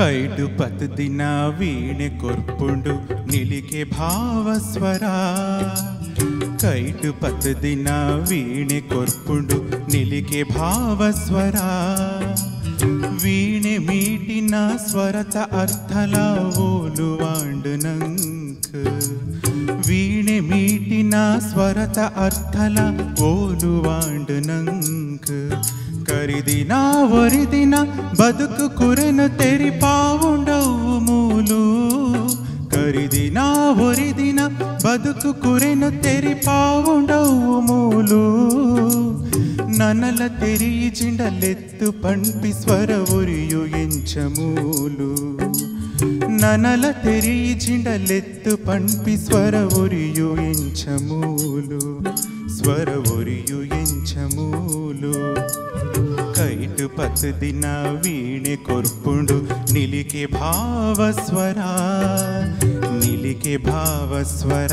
ಕೈಡು ಪತ್ ದಿನ ವೀಣೆ ಕೊರ್ಪುಂಡು ನಿಲಿಕೆ ಭಾವಸ್ವರ ಕೈಡು ಪತ್ ದಿನ ವೀಣೆ ಕೊರ್ಪುಂಡು ನಿಲಿಕೆ ಭಾವಸ್ವರ ವೀಣೆ ಮೀಟಿನ ಸ್ವರತ ಅರ್ಥಲ ಓಲುವಾಂಡು ನಂಕ್ ವೀಣೆ ಮೀಟಿನ ಸ್ವರತ ಅರ್ಥಲ ಓಲುವಾಂಡು ನಂಕ್ ಕರಿದಿನ ಒರಿದಿನ ಬದುಕು ಕುರೆನು ತೆರಿಪಾವುಂಡವು ಮೂಲು ಕರಿದಿನ ಒರಿದಿನ ಬದುಕು ಕುರೆನು ತೆರಿಪಾವುಂಡವು ಮೂಲು ನನಲ ತೆರಿಜಿಂಡಲೆತ್ತು ಪಂಪಿ ಸ್ವರ ಒರಿಯು ಎಂಚಮೂಲು ನನಲ ತೆರಿಜಿಂಡಲೆತ್ತು ಪಂಪಿ ಸ್ವರ ಒರಿಯು ಎಂಚಮೂಲು ಸ್ವರ ಒರಿಯು ಎಂಚಮೂಲು ಕೈಟು ಪತ್ ದಿನ ವೀಣೆ ಕೊರ್ಪುಂಡು ನಿಲಿಕೆ ಭಾವಸ್ವರ ನಿಲಿಕೆ ಭಾವಸ್ವರ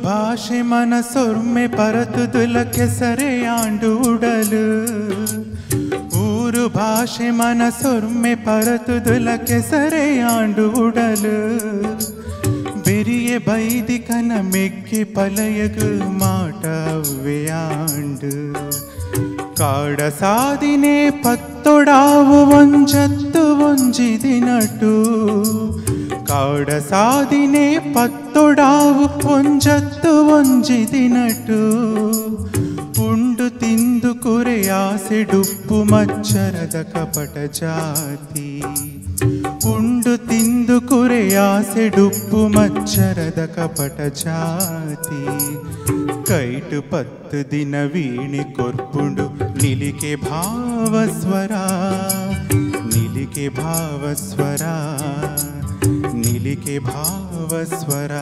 ಭಾಷೆ ಮನಸೊರ್ಮೆ ಪರತುದುಲ ಕೆಸರೆಯಾಂಡು ಉಡಲು ಊರು ಭಾಷೆ ಮನಸೊರ್ಮೆ ಪರತುದುಲ ಕೆಸರೆಯಾಂಡು ಉಡಲು ಬೆರಿಯ ಬೈದಿಕನ ಮೆಕ್ಕೆ ಪಲಯಗು ಮಾಟವ್ವೆಯಾಂಡು ಕಾಡ ಸಾದಿನೆ ಪತ್ತೊಡಾವು ಒಂಜತ್ತು ಒಂಜಿದಿನಟು ಕಾಡ ಸಾದಿನೆ ಪತ್ತೊಡಾವು ಒಂಜತ್ತು ಒಂಜಿದಿನಟು ಉಂಡು ತಿಂದು ಕುರೆಯಾಸೆಡುಪ್ಪು ಮಚ್ಚರದ ಕಪಟ ಜಾತಿ ಉಂಡು ತಿಂದು ಕುರೆಯಾಸೆಡುಪ್ಪು ಮಚ್ಚರದ ಕಪಟ ಜಾತಿ ಕೈಟು ಪತ್ತು ದಿನ ವೀಣೆ ಕೊರ್ಪುಂಡು ನಿಲಿಕೆ ಭಾವಸ್ವರ ನಿಲಿಕೆ ಭಾವಸ್ವರ ನಿಲಿಕೆ ಭಾವಸ್ವರ